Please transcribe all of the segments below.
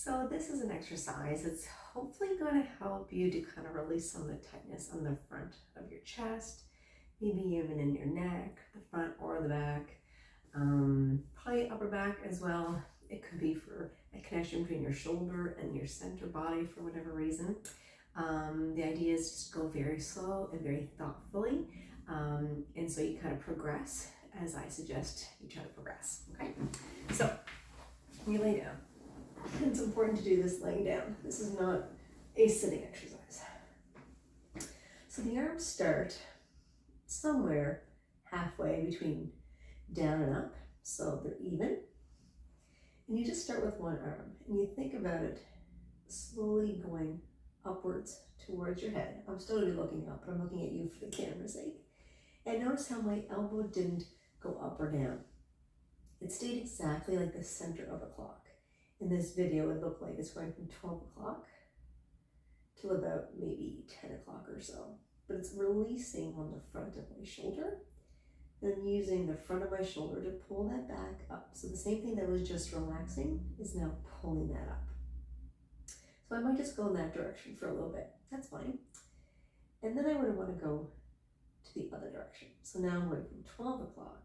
So this is an exercise that's hopefully going to help you to kind of release some of the tightness on the front of your chest, maybe even in your neck, the front or the back, probably upper back as well. It could be for a connection between your shoulder and your center body for whatever reason. The idea is just go very slow and very thoughtfully, and so you kind of progress as I suggest you try to progress. Okay, so you lay down. It's important to do this laying down. This is not a sitting exercise. So the arms start somewhere halfway between down and up, so they're even. And you just start with one arm, and you think about it slowly going upwards towards your head. I'm still going to be looking up, but I'm looking at you for the camera's sake. And notice how my elbow didn't go up or down. It stayed exactly like the center of a clock. In this video, it looked like it's going from 12 o'clock to about maybe 10 o'clock or so. But it's releasing on the front of my shoulder, then using the front of my shoulder to pull that back up. So the same thing that was just relaxing is now pulling that up. So I might just go in that direction for a little bit. That's fine. And then I would want to go to the other direction. So now I'm going from 12 o'clock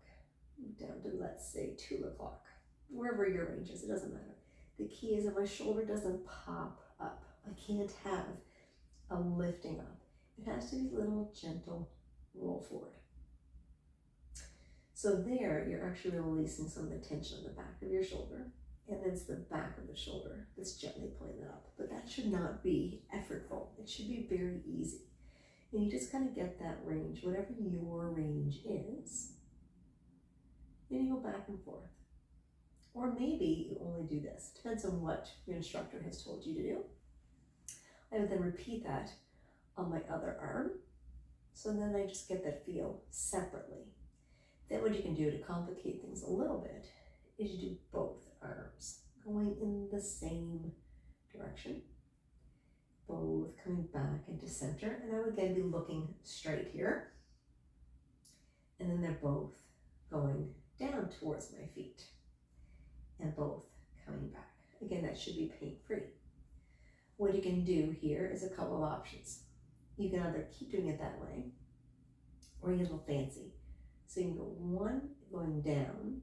down to, let's say, 2 o'clock. Wherever your range is, it doesn't matter. The key is that my shoulder doesn't pop up. I can't have a lifting up. It has to be a little gentle roll forward. So there, you're actually releasing some of the tension on the back of your shoulder, and it's the back of the shoulder that's gently pulling it up. But that should not be effortful. It should be very easy. And you just kind of get that range, whatever your range is, and you go back and forth. Or maybe you only do this. Depends on what your instructor has told you to do. I would then repeat that on my other arm. So then I just get that feel separately. Then what you can do to complicate things a little bit is you do both arms going in the same direction. Both coming back into center. And I would again be looking straight here. And then they're both going down towards my feet. And both coming back. Again, that should be pain-free. What you can do here is a couple of options. You can either keep doing it that way, or you get a little fancy. So you can go one going down,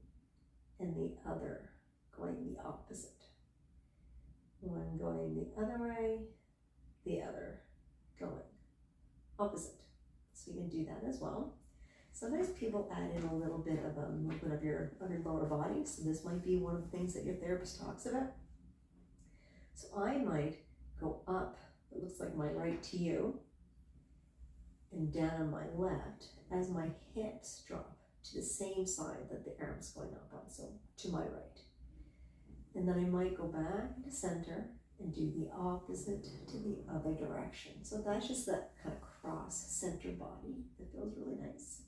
and the other going the opposite. One going the other way, the other going opposite. So you can do that as well. Sometimes people add in a little bit of a movement of your lower body. So this might be one of the things that your therapist talks about. So I might go up, it looks like my right to you, and down on my left as my hips drop to the same side that the arm's going up on, so to my right. And then I might go back into center and do the opposite to the other direction. So that's just that kind of cross center body that feels really nice.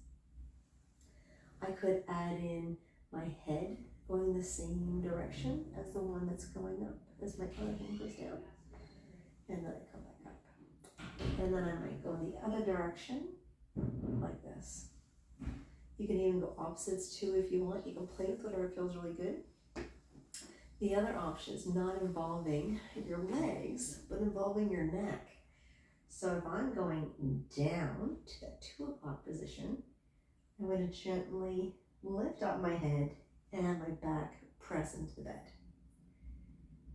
I could add in my head going the same direction as the one that's going up, as my other hand goes down. And then I come back up. And then I might go the other direction, like this. You can even go opposites too if you want. You can play with whatever feels really good. The other option is not involving your legs, but involving your neck. So if I'm going down to that 2 o'clock position, I'm going to gently lift up my head and my back press into the bed.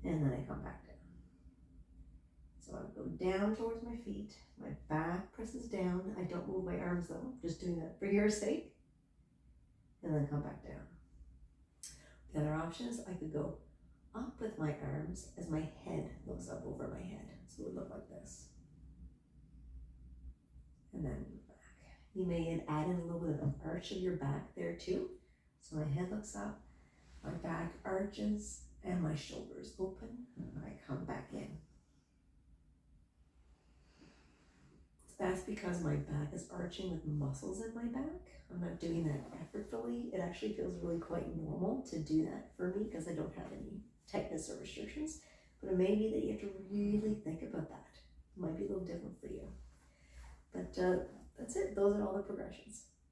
And then I come back down. So I go down towards my feet, my back presses down. I don't move my arms though, just doing that for your sake. And then come back down. The other option is I could go up with my arms as my head looks up over my head. So it would look like this. And then back. You may add in a little bit of an arch of your back there too. So my head looks up, my back arches, and my shoulders open. I come back in. That's because my back is arching with muscles in my back. I'm not doing that effortfully. It actually feels really quite normal to do that for me because I don't have any tightness or restrictions. But it may be that you have to really think about that. It might be a little different for you. But that's it. Those are all the progressions.